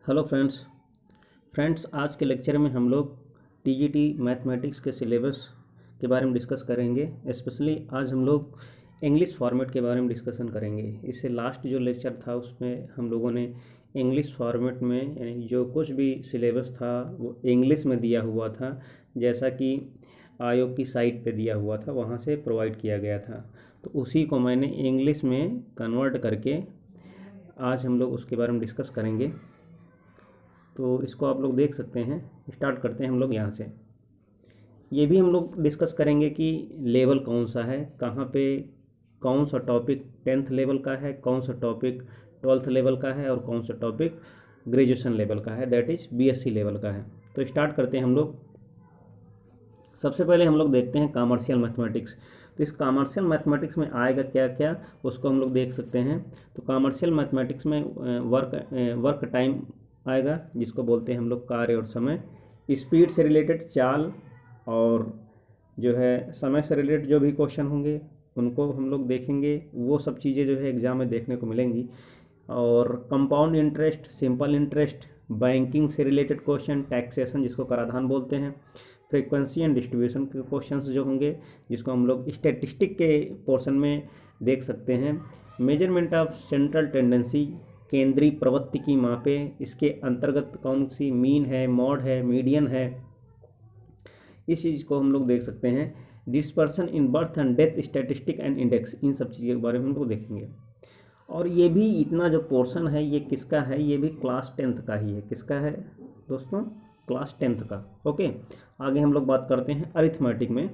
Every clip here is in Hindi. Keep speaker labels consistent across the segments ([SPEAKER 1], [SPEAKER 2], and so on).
[SPEAKER 1] हेलो फ्रेंड्स आज के लेक्चर में हम लोग टीजीटी मैथमेटिक्स के सिलेबस के बारे में डिस्कस करेंगे। स्पेशली आज हम लोग इंग्लिश फॉर्मेट के बारे में डिस्कशन करेंगे। इससे लास्ट जो लेक्चर था उसमें हम लोगों ने इंग्लिश फॉर्मेट में यानी जो कुछ भी सिलेबस था वो इंग्लिश में दिया हुआ था, जैसा कि आयोग की साइट पे दिया हुआ था, वहाँ से प्रोवाइड किया गया था। तो उसी को मैंने इंग्लिश में कन्वर्ट करके आज हम लोग उसके बारे में डिस्कस करेंगे। तो इसको आप लोग देख सकते हैं। स्टार्ट करते हैं हम लोग यहाँ से। ये भी हम लोग डिस्कस करेंगे कि लेवल कौन सा है, कहाँ पे कौन सा टॉपिक 10th लेवल का है, कौन सा टॉपिक 12th लेवल का है और कौन सा टॉपिक ग्रेजुएशन लेवल का है, दैट इज़ बीएससी लेवल का है। तो स्टार्ट करते हैं हम लोग। सबसे पहले हम लोग देखते हैं कॉमर्शियल मैथमेटिक्स। तो इस कॉमर्शियल मैथमेटिक्स में आएगा क्या क्या, उसको हम लोग देख सकते हैं। तो कॉमर्शियल मैथमेटिक्स में वर्क टाइम आएगा, जिसको बोलते हैं हम लोग कार्य और समय। स्पीड से रिलेटेड चाल और जो है समय से रिलेटेड जो भी क्वेश्चन होंगे उनको हम लोग देखेंगे। वो सब चीज़ें जो है एग्ज़ाम में देखने को मिलेंगी। और compound interest, simple interest, banking से रिलेटेड क्वेश्चन, टैक्सेशन जिसको कराधान बोलते हैं, फ्रीक्वेंसी एंड डिस्ट्रीब्यूशन के क्वेश्चंस जो होंगे जिसको हम लोग स्टैटिस्टिक के पोर्शन में देख सकते हैं। मेजरमेंट ऑफ सेंट्रल टेंडेंसी, केंद्रीय प्रवृत्ति की मापे, इसके अंतर्गत कौन सी मीन है, मॉड है, मीडियन है, इस चीज़ को हम लोग देख सकते हैं। Dispersion in birth and death statistic and index, इन सब चीज़ों के बारे में हम लोग देखेंगे। और ये भी इतना जो पोर्शन है ये किसका है, ये भी क्लास 10th का ही है। किसका है दोस्तों? क्लास 10th का। ओके, आगे हम लोग बात करते हैं अरिथमेटिक में।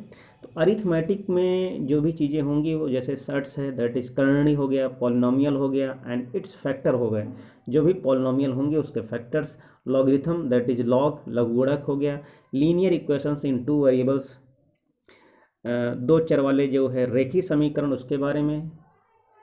[SPEAKER 1] तो अरिथमेटिक में जो भी चीज़ें होंगी वो जैसे सर्ट्स है, दैट इज कर्णी हो गया, पॉलिनोमियल हो गया एंड इट्स फैक्टर हो गए। जो भी पॉलिनोमियल होंगे उसके factors, logarithm that is log, लघुगणक हो गया, लीनियर इक्वेशंस इन 2 वेरिएबल्स, दो चर वाले जो है रेखी समीकरण उसके बारे में,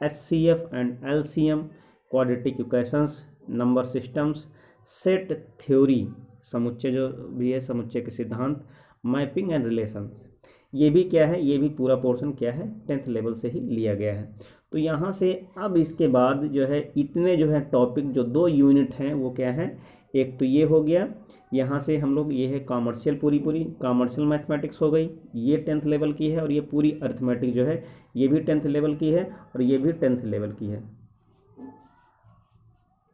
[SPEAKER 1] HCF and LCM, quadratic equations, number systems, set theory, समुच्चय जो भी है समुच्चय के सिद्धांत, मैपिंग एंड रिलेशंस। ये भी क्या है, ये भी पूरा पोर्शन क्या है 10th लेवल से ही लिया गया है। तो यहाँ से अब इसके बाद जो है इतने जो है टॉपिक जो 2 यूनिट हैं वो क्या है, एक तो ये हो गया, यहाँ से हम लोग ये है कॉमर्शियल, पूरी कॉमर्शियल मैथमेटिक्स हो गई, ये 10th लेवल की है। और ये पूरी अरिथमेटिक जो है ये भी 10th लेवल की है और ये भी 10th लेवल की है।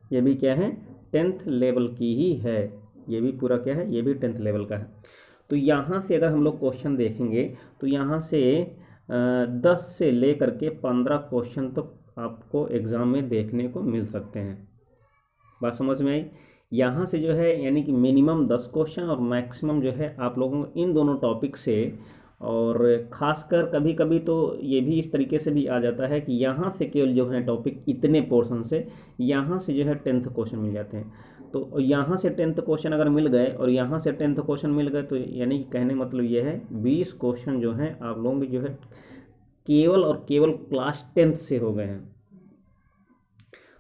[SPEAKER 1] ये भी क्या है 10th लेवल की ही है। ये भी पूरा क्या है, ये भी 10th लेवल का है। तो यहाँ से अगर हम लोग क्वेश्चन देखेंगे तो यहाँ से 10 से लेकर के 15 क्वेश्चन तो आपको एग्ज़ाम में देखने को मिल सकते हैं। बात समझ में आई? यहाँ से जो है यानी कि मिनिमम 10 क्वेश्चन और मैक्सिमम जो है आप लोगों को इन दोनों टॉपिक से, और ख़ासकर कभी कभी तो ये भी इस तरीके से भी आ जाता है कि यहाँ से केवल जो है टॉपिक इतने पोर्शन से यहाँ से जो है 10th क्वेश्चन मिल जाते हैं। तो यहाँ से 10th क्वेश्चन अगर मिल गए और यहाँ से 10th क्वेश्चन मिल गए तो यानी कि कहने मतलब ये है 20 क्वेश्चन जो हैं आप लोगों के जो है केवल और केवल क्लास 10th से हो गए हैं।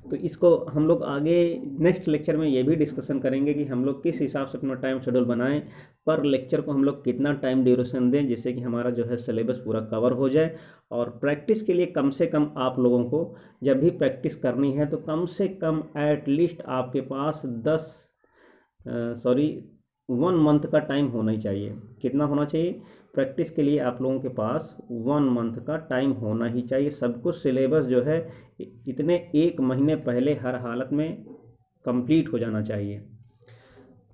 [SPEAKER 1] तो इसको हम लोग आगे नेक्स्ट लेक्चर में ये भी डिस्कशन करेंगे कि हम लोग किस हिसाब से अपना टाइम शेड्यूल बनाएं, पर लेक्चर को हम लोग कितना टाइम ड्यूरेशन दें जिससे कि हमारा जो है सिलेबस पूरा कवर हो जाए। और प्रैक्टिस के लिए कम से कम आप लोगों को जब भी प्रैक्टिस करनी है तो कम से कम एटलीस्ट आपके पास 1 मंथ का टाइम होना ही चाहिए। कितना होना चाहिए प्रैक्टिस के लिए? आप लोगों के पास 1 मंथ का टाइम होना ही चाहिए। सब कुछ सिलेबस जो है इतने 1 महीने पहले हर हालत में कंप्लीट हो जाना चाहिए।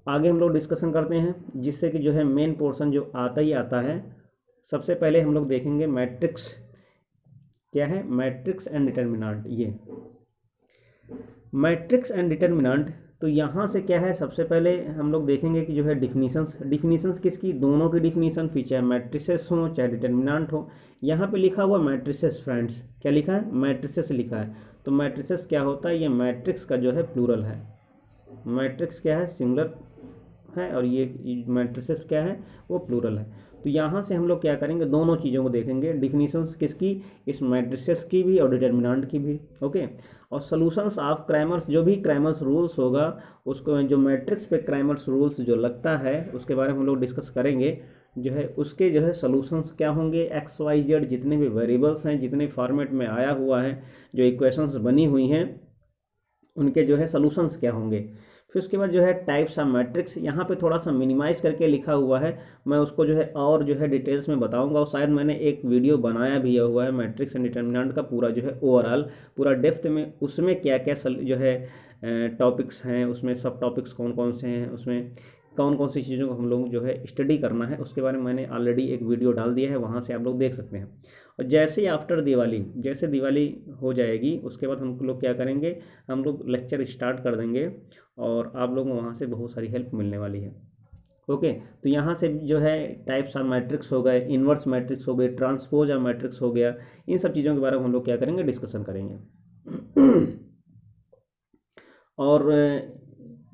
[SPEAKER 1] आगे हम लोग डिस्कशन करते हैं जिससे कि जो है मेन पोर्शन जो आता ही आता है। सबसे पहले हम लोग देखेंगे मैट्रिक्स क्या है, मैट्रिक्स एंड डिटर्मिनेंट। ये मैट्रिक्स एंड डिटर्मिनेंट, तो यहाँ से क्या है सबसे पहले हम लोग देखेंगे कि जो है डिफिनीशंस किसकी, दोनों की डिफिनीशन, फिर चाहे मैट्रिसेस हो चाहे डिटर्मिनेंट हो। यहाँ पे लिखा हुआ मैट्रिसेस फ्रेंड्स, क्या लिखा है? मैट्रिसेस लिखा है। तो मैट्रिसेस क्या होता है? ये मैट्रिक्स का जो है प्लूरल है। मैट्रिक्स क्या है? सिंगुलर है और ये मैट्रिसेस क्या है? वो प्लूरल है। तो यहाँ से हम लोग क्या करेंगे, दोनों चीज़ों को देखेंगे, डिफिनीशंस किसकी, इस मैट्रिसेस की भी और डिटर्मिनेंट की भी। ओके, और सॉल्यूशंस ऑफ क्रैमर्स, जो भी क्रैमर्स रूल्स होगा उसको, जो मैट्रिक्स पे क्रैमर्स रूल्स जो लगता है उसके बारे में हम लोग डिस्कस करेंगे। जो है उसके जो है सॉल्यूशंस क्या होंगे, XYZ जितने भी वेरिएबल्स हैं, जितने फॉर्मेट में आया हुआ है, जो इक्वेशंस बनी हुई हैं उनके जो है सॉल्यूशंस क्या होंगे। फिर उसके बाद जो है टाइप्स ऑफ मैट्रिक्स, यहाँ पे थोड़ा सा मिनिमाइज़ करके लिखा हुआ है, मैं उसको जो है और जो है डिटेल्स में बताऊंगा, और शायद मैंने एक वीडियो बनाया भी हुआ है मैट्रिक्स एंड डिटर्मिनेंट का पूरा जो है ओवरऑल पूरा डेप्थ में, उसमें क्या क्या जो है टॉपिक्स हैं, उसमें सब टॉपिक्स कौन कौन से हैं, उसमें कौन कौन सी चीज़ों को हम लोग जो है स्टडी करना है, उसके बारे में मैंने ऑलरेडी एक वीडियो डाल दिया है, वहाँ से आप लोग देख सकते हैं। और जैसे ही आफ्टर दिवाली, जैसे दिवाली हो जाएगी उसके बाद हम लोग क्या करेंगे, हम लोग लेक्चर स्टार्ट कर देंगे और आप लोगों को वहाँ से बहुत सारी हेल्प मिलने वाली है। ओके, तो यहाँ से जो है टाइप्स ऑफ मैट्रिक्स हो गए, इन्वर्स मैट्रिक्स हो गए, ट्रांसपोज ऑफ मैट्रिक्स हो गया, इन सब चीज़ों के बारे में हम लोग क्या करेंगे, डिस्कशन करेंगे। और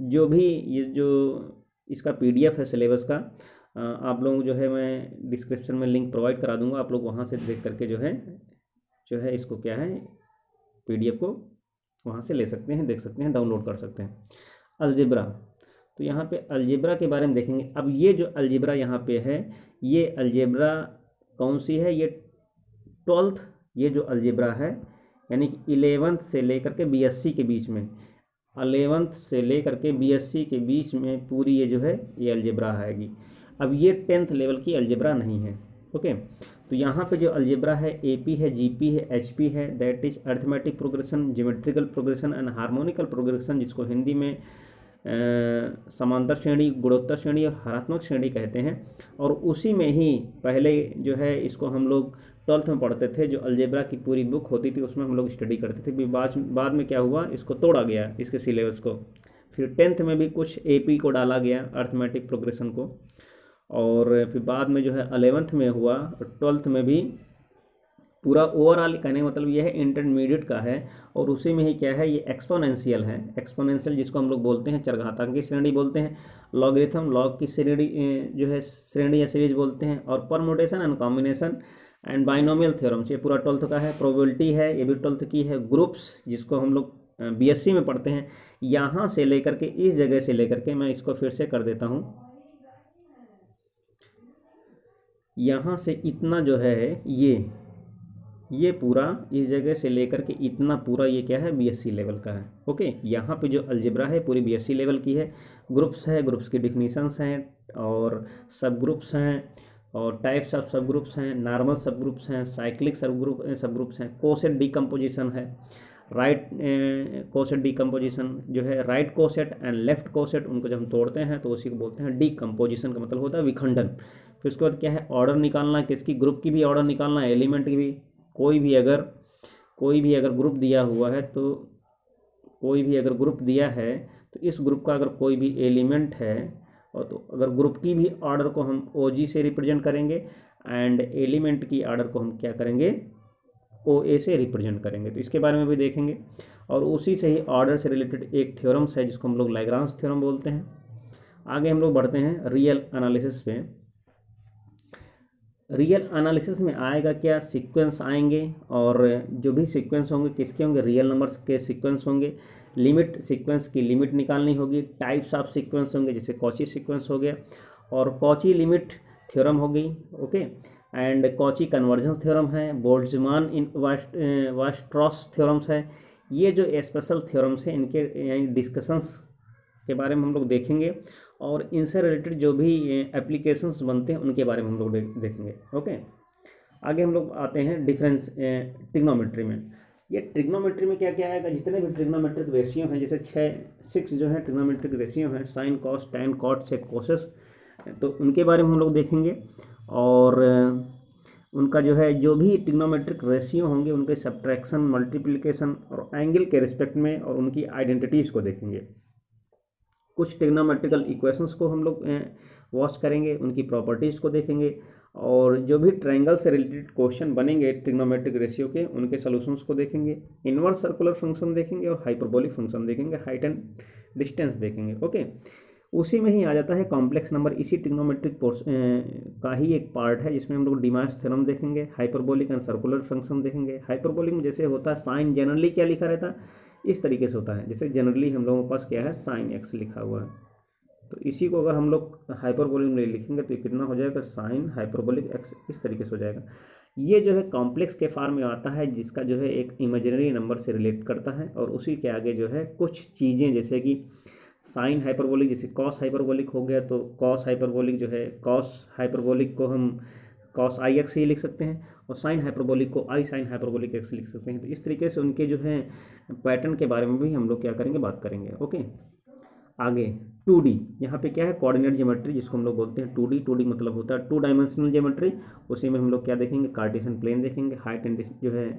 [SPEAKER 1] जो भी ये जो इसका पीडीएफ है सिलेबस का, आप लोग जो है मैं डिस्क्रिप्शन में लिंक प्रोवाइड करा दूंगा, आप लोग वहाँ से देख करके जो है इसको क्या है पीडीएफ को वहाँ से ले सकते हैं, देख सकते हैं, डाउनलोड कर सकते हैं। अलजेब्रा, तो यहाँ पे अलजेब्रा के बारे में देखेंगे। अब ये जो अलजेब्रा यहाँ पे है, ये अलजेब्रा कौन सी है, ये 12th, ये जो अलजेब्रा है यानी कि 11th से लेकर के बीएससी के बीच में, 11th से लेकर के बीएससी के बीच में पूरी ये जो है ये अलजेब्रा आएगी। अब ये 10th लेवल की अलजेब्रा नहीं है। ओके, तो यहाँ पे जो अलजेब्रा है एपी है, जीपी है, एचपी है, that is arithmetic progression, geometrical progression and harmonical progression, जिसको हिंदी में समांतर श्रेणी, गुणोत्तर श्रेणी और हरात्मक श्रेणी कहते हैं। और उसी में ही पहले जो है इसको हम लोग 12th में पढ़ते थे, जो अलजेब्रा की पूरी बुक होती थी उसमें हम लोग स्टडी करते थे। बाद में क्या हुआ, इसको तोड़ा गया इसके सिलेबस को, फिर 10th में भी कुछ एपी को डाला गया, अर्थमेटिक प्रोग्रेशन को, और फिर बाद में जो है 11th में हुआ, और 12th में भी पूरा ओवरऑल कहने का मतलब यह है इंटरमीडिएट का है। और उसी में ही क्या है, ये एक्सपोनेंशियल है, एक्सपोनेंशियल जिसको हम लोग बोलते हैं चरघातांक की श्रेणी बोलते हैं, लॉगरिथम लॉग की श्रेणी जो है श्रेणी या सीरीज बोलते हैं, और permutation and combination and binomial theorems, ये पूरा 12th का है। प्रोबेबिलिटी है, ये भी 12th की है। ग्रुप्स जिसको हम लोग बीएससी में पढ़ते हैं, यहाँ से लेकर के इस जगह से लेकर के, मैं इसको फिर से कर देता हूँ, यहाँ से इतना जो है ये पूरा इस जगह से लेकर के इतना पूरा ये क्या है, बीएससी लेवल का है। ओके, यहाँ पे जो अलजेब्रा है पूरी बीएससी लेवल की है। ग्रुप्स है, ग्रुप्स की डिफिनीशंस हैं, और सब ग्रुप्स हैं, और टाइप्स ऑफ सब ग्रुप्स हैं, नॉर्मल सब ग्रुप्स हैं, साइक्लिक सब ग्रुप्स हैं, कोसेट डीकम्पोजिशन है, राइट कोसेट डीकम्पोजिशन जो है, right coset and left coset, उनको जब हम तोड़ते हैं तो उसी को बोलते हैं डीकम्पोजिशन, का मतलब होता है विखंडन। फिर उसके बाद क्या है, ऑर्डर निकालना, किसकी ग्रुप की भी ऑर्डर निकालना, एलिमेंट की भी। कोई भी अगर ग्रुप दिया हुआ है, तो कोई भी अगर ग्रुप दिया है तो इस ग्रुप का अगर कोई भी एलिमेंट है, और तो अगर ग्रुप की भी ऑर्डर को हम ओजी से रिप्रेजेंट करेंगे, एंड एलिमेंट की ऑर्डर को हम क्या करेंगे, ओए से रिप्रेजेंट करेंगे। तो इसके बारे में भी देखेंगे। और उसी से ही ऑर्डर से रिलेटेड एक थ्योरम्स है जिसको हम लोग लैग्रांज थ्योरम बोलते हैं। आगे हम लोग बढ़ते हैं रियल एनालिसिस पे। रियल एनालिसिस में आएगा क्या, सीक्वेंस आएंगे, और जो भी सीक्वेंस होंगे किसके होंगे, रियल नंबर्स के सीक्वेंस होंगे। लिमिट, सीक्वेंस की लिमिट निकालनी होगी। टाइप्स ऑफ सीक्वेंस होंगे, जैसे कॉची सीक्वेंस हो गया, और कॉची लिमिट थ्योरम होगी। Okay, and Cauchy conversion theorem है, बोल्ट्जमान इन वास्ट्रॉस थ्योरम्स है। ये जो स्पेशल थ्योरम्स हैं इनके डिस्कशंस के बारे में हम लोग देखेंगे, और इनसे रिलेटेड जो भी एप्लीकेशंस बनते हैं उनके बारे में हम लोग देखेंगे। ओके, आगे हम लोग आते हैं डिफरेंस ट्रिग्नोमेट्री में। ये ट्रिग्नोमेट्री में क्या क्या आएगा, जितने भी ट्रिग्नोमेट्रिक रेशियो हैं, जैसे 6 जो है ट्रिग्नोमेट्रिक रेशियो हैं, sine cos tan cot sec cosecs, तो उनके बारे में हम लोग देखेंगे। और उनका जो है जो भी ट्रिग्नोमेट्रिक रेशियो होंगे उनके सब्ट्रैक्शन, मल्टीप्लिकेशन और एंगल के रिस्पेक्ट में, और उनकी आइडेंटिटीज़ को देखेंगे। कुछ ट्रिग्नोमेट्रिकल इक्वेशंस को हम लोग वॉच करेंगे, उनकी प्रॉपर्टीज़ को देखेंगे, और जो भी ट्रायंगल से रिलेटेड क्वेश्चन बनेंगे ट्रिग्नोमेट्रिक रेशियो के, उनके सॉल्यूशंस को देखेंगे। इनवर्स सर्कुलर फंक्शन देखेंगे, और हाइपरबोलिक फंक्शन देखेंगे, हाइट एंड डिस्टेंस देखेंगे। ओके, उसी में ही आ जाता है कॉम्प्लेक्स नंबर, इसी ट्रिग्नोमेट्रिक का ही एक पार्ट है, जिसमें हम लोग डिमास थ्योरम देखेंगे, हाइपरबोलिक एंड सर्कुलर फंक्शन देखेंगे। हाइपरबोलिक में जैसे होता है साइन, जनरली क्या लिखा रहता है, इस तरीके से होता है, जैसे जनरली हम लोगों के पास क्या है, साइन एक्स लिखा हुआ है, तो इसी को अगर हम लोग हाइपरबोलिक में लिखेंगे तो कितना हो जाएगा, साइन हाइपरबोलिक एक्स, इस तरीके से हो जाएगा। ये जो है कॉम्प्लेक्स के फॉर्म में आता है, जिसका जो है एक इमेजिनरी नंबर से रिलेट करता है, और उसी के आगे जो है कुछ चीज़ें जैसे कि साइन हाइपरबोलिक, जैसे कॉस हाइपरबोलिक हो गया, तो कॉस हाइपरबोलिक जो है, कॉस हाइपरबोलिक को हम कॉस आई एक्स ही लिख सकते हैं, और साइन हाइपरबोलिक को आई साइन हाइपरबोलिक एक्स लिख सकते हैं। तो इस तरीके से उनके जो है पैटर्न के बारे में भी हम लोग क्या करेंगे, बात करेंगे। ओके, आगे 2D, यहाँ पे क्या है, कोऑर्डिनेट ज्योमेट्री जिसको हम लोग बोलते हैं 2D। 2D मतलब होता है टू डायमेंशनल ज्योमेट्री। उसी में हम लोग क्या देखेंगे, कार्टेशियन प्लेन देखेंगे, हाइट एंड जो है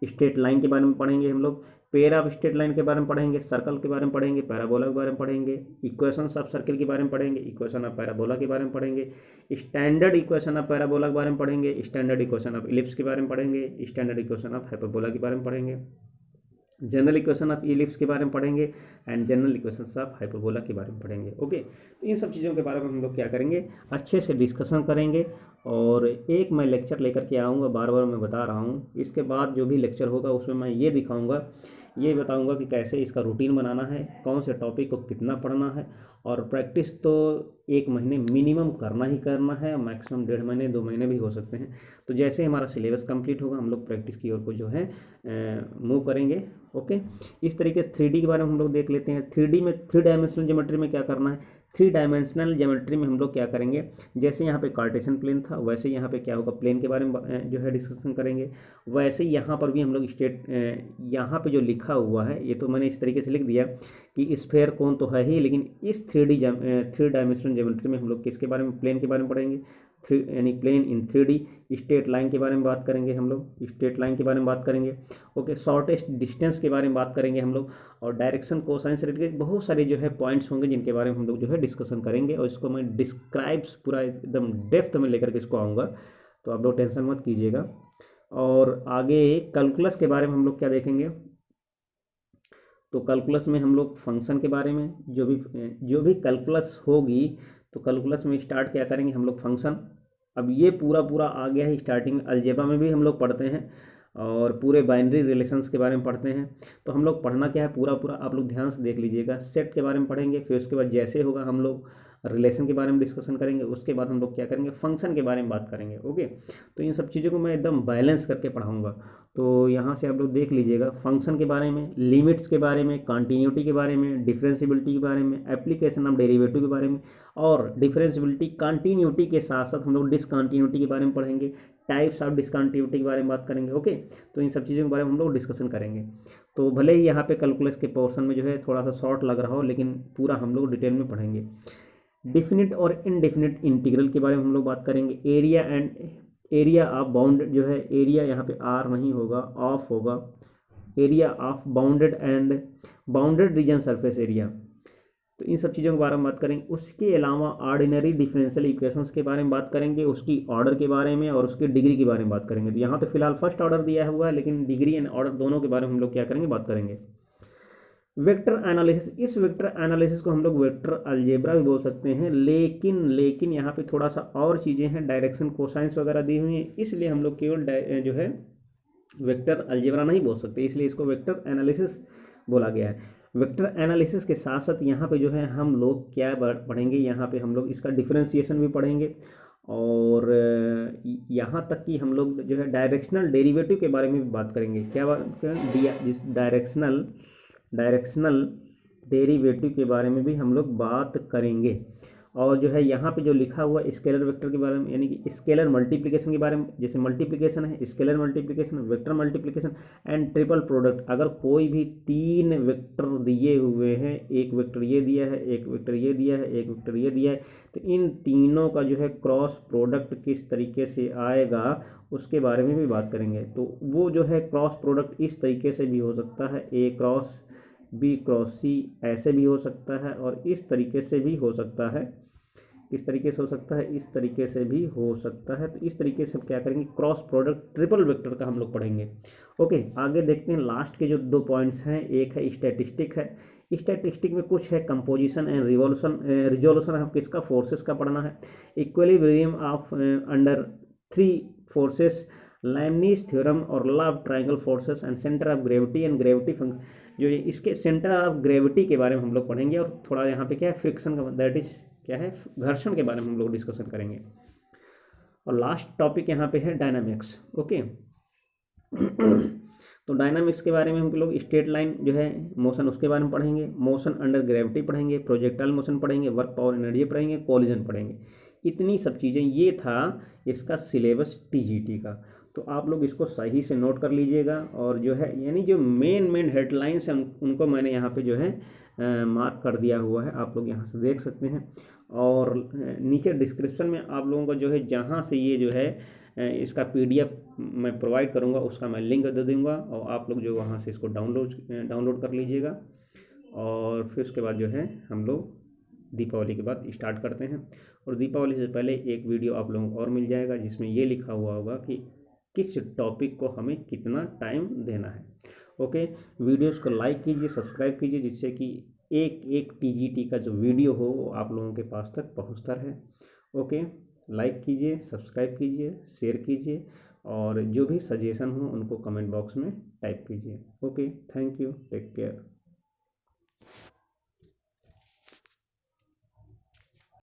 [SPEAKER 1] स्ट्रेट लाइन के बारे में पढ़ेंगे हम लोग, पेयर ऑफ स्ट्रेट लाइन के बारे में पढ़ेंगे, सर्कल के बारे में पढ़ेंगे, पैराबोला के बारे में पढ़ेंगे, इक्वेशंस ऑफ सर्कल के बारे में पढ़ेंगे, इक्वेशन ऑफ पैराबोला के बारे में पढ़ेंगे, स्टैंडर्ड इक्वेशन ऑफ पैराबोला के बारे में पढ़ेंगे, स्टैंडर्ड इक्वेशन ऑफ इलिप्स के बारे में पढ़ेंगे, स्टैंडर्ड इक्वेशन ऑफ हाइपरबोला के बारे में पढ़ेंगे, जनरल इक्वेशन ऑफ इलिप्स के बारे में पढ़ेंगे, and general equation of hyperbola के बारे में पढ़ेंगे। ओके, तो इन सब चीज़ों के बारे में हम लोग क्या करेंगे, अच्छे से डिस्कशन करेंगे। और एक मैं लेक्चर लेकर के आऊँगा, बार बार मैं बता रहा हूँ, इसके बाद जो भी लेक्चर होगा उसमें मैं ये दिखाऊँगा, ये बताऊँगा कि कैसे इसका रूटीन बनाना है, कौन से टॉपिक को कितना पढ़ना है, और प्रैक्टिस तो 1 महीने मिनिमम करना ही करना है, मैक्सिमम 1.5 महीने 2 महीने भी हो सकते हैं। तो जैसे हमारा सिलेबस कंप्लीट होगा हम लोग प्रैक्टिस की ओर को जो है मूव करेंगे। ओके, इस तरीके से 3D के बारे में हम लोग देख लेते हैं। 3D में 3 डायमेंशनल ज्योमेट्री में क्या करना है, 3 डायमेंशनल ज्योमेट्री में हम लोग क्या करेंगे, जैसे यहाँ पे कार्टेशियन प्लेन था वैसे यहाँ पे क्या होगा, प्लेन के बारे में जो है डिस्कशन करेंगे। वैसे यहाँ पर भी हम लोग यहाँ पे जो लिखा हुआ है, ये तो मैंने इस तरीके से लिख दिया कि स्फेयर कोन तो है ही, लेकिन इस 3 डायमेंशनल ज्योमेट्री में हम लोग किसके बारे में, प्लेन के बारे में पढ़ेंगे, यानी प्लेन इन 3D। स्ट्रेट लाइन के बारे में बात करेंगे हम लोग, स्ट्रेट लाइन के बारे में बात करेंगे। ओके, शॉर्टेस्ट डिस्टेंस के बारे में बात करेंगे हम लोग, और डायरेक्शन कोसाइन से रिलेटेड बहुत सारे जो है पॉइंट्स होंगे जिनके बारे में हम लोग जो है डिस्कशन करेंगे, और इसको मैं डिस्क्राइब्स पूरा एकदम डेप्थ में लेकर के इसको आऊँगा, तो आप लोग टेंशन मत कीजिएगा। और आगे कैलकुलस के बारे में हम लोग क्या देखेंगे, तो कैलकुलस में हम लोग फंक्शन के बारे में, जो भी कैलकुलस होगी, तो कैलकुलस में स्टार्ट क्या करेंगे हम लोग, फंक्शन। अब ये पूरा पूरा आ गया है, स्टार्टिंग में अलजेब्रा में भी हम लोग पढ़ते हैं, और पूरे बाइनरी रिलेशंस के बारे में पढ़ते हैं। तो हम लोग पढ़ना क्या है, पूरा पूरा आप लोग ध्यान से देख लीजिएगा। सेट के बारे में पढ़ेंगे, फिर उसके बाद जैसे होगा हम लोग रिलेशन के बारे में डिस्कशन करेंगे, उसके बाद हम लोग क्या करेंगे, फंक्शन के बारे में बात करेंगे। ओके, तो इन सब चीज़ों को मैं एकदम बैलेंस करके पढ़ाऊँगा। तो यहाँ से आप लोग देख लीजिएगा, फंक्शन के बारे में, लिमिट्स के बारे में, कॉन्टीन्यूटी के बारे में, डिफरेंशियबिलिटी के बारे में, एप्लीकेशन ऑफ डेरिवेटिव के बारे में, और डिफरेंशियबिलिटी कंटिन्यूटी के साथ साथ हम लोग डिसकंटिन्यूटी के बारे में पढ़ेंगे, टाइप्स ऑफ डिसकंटिन्यूटी के बारे में बात करेंगे। ओके, तो इन सब चीज़ों के बारे में हम लोग डिस्कशन करेंगे। तो भले ही यहाँ पे कैलकुलस के पोर्शन में जो है थोड़ा सा शॉर्ट लग रहा हो, लेकिन पूरा हम लोग डिटेल में पढ़ेंगे। डिफिनिट और इनडिफिनिट इंटीग्रल के बारे में हम लोग बात करेंगे। एरिया ऑफ बाउंड जो है, एरिया यहाँ पे आर नहीं होगा, ऑफ होगा, area of bounded reason surface area. तो इन सब चीज़ों के बारे में बात करेंगे। उसके अलावा ऑर्डिनरी डिफरेंशियल इक्वेशंस के बारे में बात करेंगे, उसकी ऑर्डर के बारे में और उसकी डिग्री के बारे में बात करेंगे। तो यहाँ तो फिलहाल फर्स्ट ऑर्डर दिया हुआ है, लेकिन डिग्री एंड ऑर्डर दोनों के बारे में हम लोग क्या करेंगे, बात करेंगे। वेक्टर एनालिसिस, इस वेक्टर एनालिसिस को हम लोग वेक्टर अलजेब्रा भी बोल सकते हैं, लेकिन यहाँ पे थोड़ा सा और चीज़ें हैं, डायरेक्शन कोसाइंस वगैरह दी हुई हैं, इसलिए हम लोग केवल जो है वेक्टर अलजेब्रा नहीं बोल सकते, इसलिए इसको वेक्टर एनालिसिस बोला गया है। वेक्टर एनालिसिस के साथ साथ यहाँ पे जो है हम लोग क्या पढ़ेंगे, यहाँ पे हम लोग इसका डिफरेंशिएशन भी पढ़ेंगे, और यहाँ तक कि हम लोग जो है डायरेक्शनल डेरिवेटिव के बारे में भी बात करेंगे। क्या बात करें, डायरेक्शनल डेरिवेटिव के बारे में भी हम लोग बात करेंगे। और जो है यहाँ पे जो लिखा हुआ स्केलर वेक्टर के बारे में, यानी कि स्केलर मल्टीप्लिकेशन के बारे में, जैसे मल्टीप्लिकेशन है, scalar multiplication, vector multiplication and triple product. अगर कोई भी 3 वेक्टर दिए हुए हैं, एक वेक्टर ये दिया है, एक वेक्टर ये दिया है, एक वेक्टर ये दिया है, तो इन तीनों का जो है क्रॉस प्रोडक्ट किस तरीके से आएगा उसके बारे में भी बात करेंगे। तो वो जो है क्रॉस प्रोडक्ट इस तरीके से भी हो सकता है, ए क्रॉस बी क्रॉस सी ऐसे भी हो सकता है, और इस तरीके से भी हो सकता है, इस तरीके से हो सकता है, इस तरीके से भी हो सकता है। तो इस तरीके से हम क्या करेंगे, क्रॉस प्रोडक्ट ट्रिपल वेक्टर का हम लोग पढ़ेंगे। ओके, आगे देखते हैं लास्ट के जो 2 पॉइंट्स हैं, एक है स्टैटिस्टिक है। स्टैटिस्टिक में कुछ है कंपोजिशन एंड रिजोल्यूशन ऑफ किसका, फोर्सेस का पढ़ना है। Equilibrium of under 3 forces, Lami's theorem और law of triangle forces and centre of gravity and gravity function, जो इसके सेंटर ऑफ ग्रेविटी के बारे में हम लोग पढ़ेंगे। और थोड़ा यहाँ पे क्या है, फ्रिक्शन का, दैट इज क्या है, घर्षण के बारे में हम लोग डिस्कशन करेंगे। और लास्ट टॉपिक यहाँ पे है डायनामिक्स। ओके तो डायनामिक्स के बारे में हम लोग स्ट्रेट लाइन जो है मोशन उसके बारे में पढ़ेंगे, मोशन अंडर ग्रेविटी पढ़ेंगे, प्रोजेक्टाइल मोशन पढ़ेंगे, वर्क पावर एनर्जी पढ़ेंगे, कोलिजन पढ़ेंगे। इतनी सब चीज़ें, ये था इसका सिलेबस टीजीटी का। तो आप लोग इसको सही से नोट कर लीजिएगा, और जो है यानी जो मेन हेडलाइंस हैं उनको मैंने यहाँ पे जो है मार्क कर दिया हुआ है, आप लोग यहाँ से देख सकते हैं। और नीचे डिस्क्रिप्शन में आप लोगों को जो है जहाँ से ये जो है इसका पीडीएफ मैं प्रोवाइड करूँगा उसका मैं लिंक दे दूँगा, और आप लोग जो वहाँ से इसको डाउनलोड कर लीजिएगा। और फिर उसके बाद जो है हम लोग दीपावली के बाद स्टार्ट करते हैं। और दीपावली से पहले एक वीडियो आप लोगों को और मिल जाएगा जिसमें ये लिखा हुआ होगा कि किस टॉपिक को हमें कितना टाइम देना है। ओके, वीडियोस को लाइक कीजिए, सब्सक्राइब कीजिए, जिससे कि एक एक टीजीटी का जो वीडियो हो वो आप लोगों के पास तक पहुंचता रहे। ओके, लाइक कीजिए, सब्सक्राइब कीजिए, शेयर कीजिए, और जो भी सजेशन हो उनको कमेंट बॉक्स में टाइप कीजिए। Okay, thank you, take care.